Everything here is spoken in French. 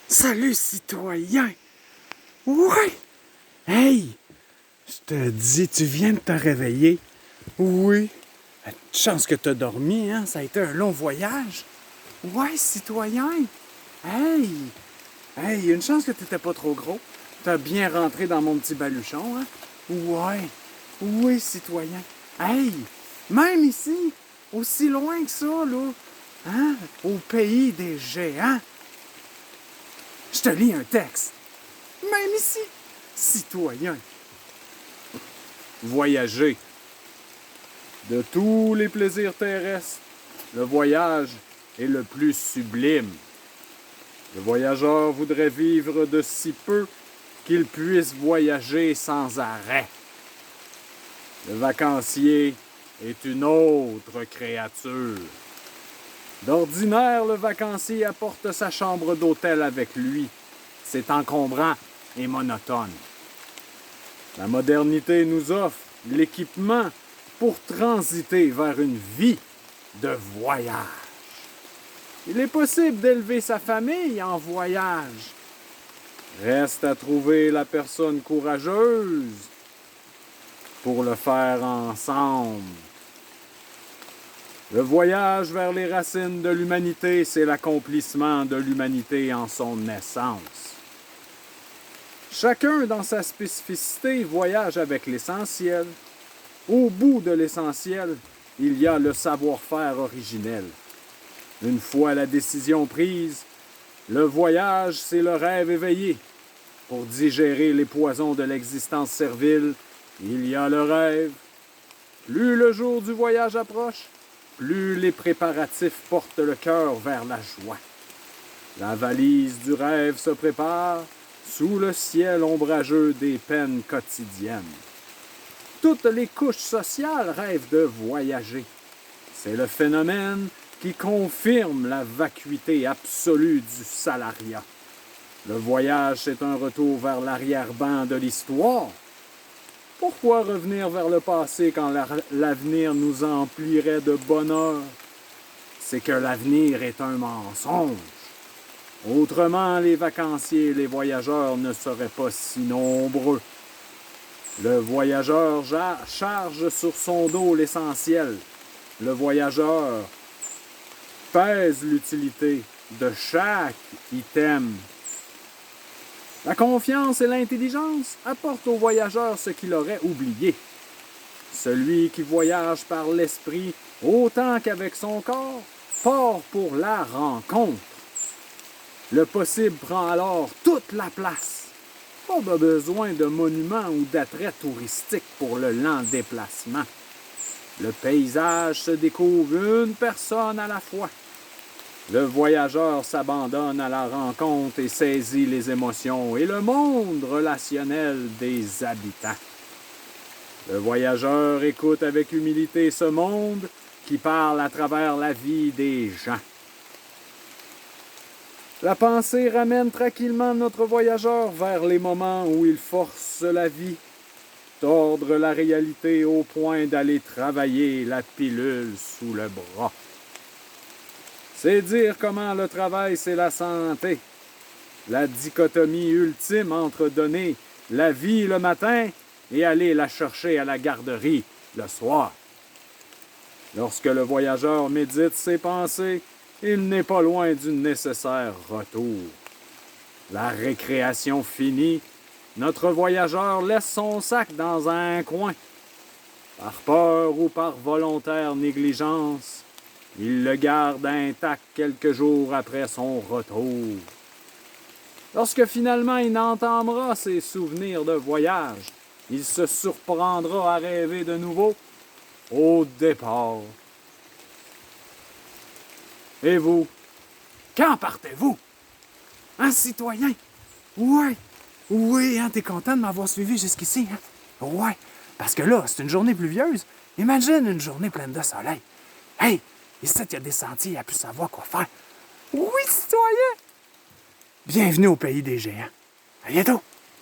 Salut, citoyen! Ouais! Hey! Je te dis, tu viens de te réveiller? Oui. Chance que t'as dormi, hein? Ça a été un long voyage. Ouais, citoyen! Hey! Hey, une chance que t'étais pas trop gros. T'as bien rentré dans mon petit baluchon, hein? Ouais. Oui, citoyen. Hey! Même ici, aussi loin que ça, là, hein? Au pays des géants. Je te lis un texte. Même ici, citoyen. Voyager. De tous les plaisirs terrestres, le voyage est le plus sublime. Le voyageur voudrait vivre de si peu qu'il puisse voyager sans arrêt. Le vacancier est une autre créature. D'ordinaire, le vacancier apporte sa chambre d'hôtel avec lui. C'est encombrant et monotone. La modernité nous offre l'équipement pour transiter vers une vie de voyage. Il est possible d'élever sa famille en voyage. Reste à trouver la personne courageuse pour le faire ensemble. Le voyage vers les racines de l'humanité, c'est l'accomplissement de l'humanité en son essence. Chacun, dans sa spécificité, voyage avec l'essentiel. Au bout de l'essentiel, il y a le savoir-faire originel. Une fois la décision prise, le voyage, c'est le rêve éveillé. Pour digérer les poisons de l'existence servile, il y a le rêve. Plus le jour du voyage approche, plus les préparatifs portent le cœur vers la joie. La valise du rêve se prépare sous le ciel ombrageux des peines quotidiennes. Toutes les couches sociales rêvent de voyager. C'est le phénomène qui confirme la vacuité absolue du salariat. Le voyage, c'est un retour vers l'arrière-ban de l'histoire. Pourquoi revenir vers le passé quand l'avenir nous emplirait de bonheur? C'est que l'avenir est un mensonge. Autrement, les vacanciers et les voyageurs ne seraient pas si nombreux. Le voyageur charge sur son dos l'essentiel. Le voyageur pèse l'utilité de chaque item. La confiance et l'intelligence apportent au voyageur ce qu'il aurait oublié. Celui qui voyage par l'esprit autant qu'avec son corps part pour la rencontre. Le possible prend alors toute la place. Pas besoin de monuments ou d'attraits touristiques pour le lent déplacement. Le paysage se découvre une personne à la fois. Le voyageur s'abandonne à la rencontre et saisit les émotions et le monde relationnel des habitants. Le voyageur écoute avec humilité ce monde qui parle à travers la vie des gens. La pensée ramène tranquillement notre voyageur vers les moments où il force la vie, tordre la réalité au point d'aller travailler la pilule sous le bras. C'est dire comment le travail, c'est la santé. La dichotomie ultime entre donner la vie le matin et aller la chercher à la garderie le soir. Lorsque le voyageur médite ses pensées, il n'est pas loin du nécessaire retour. La récréation finie, notre voyageur laisse son sac dans un coin. Par peur ou par volontaire négligence, il le garde intact quelques jours après son retour. Lorsque finalement il entamera ses souvenirs de voyage, il se surprendra à rêver de nouveau au départ. Et vous, quand partez-vous? Hein, citoyen? Ouais. Oui, hein, t'es content de m'avoir suivi jusqu'ici, hein? Ouais. Parce que là, c'est une journée pluvieuse. Imagine une journée pleine de soleil. Hey, ici, il y a des sentiers, il n'y a plus savoir quoi faire. Oui, citoyen! Bienvenue au pays des géants. À bientôt!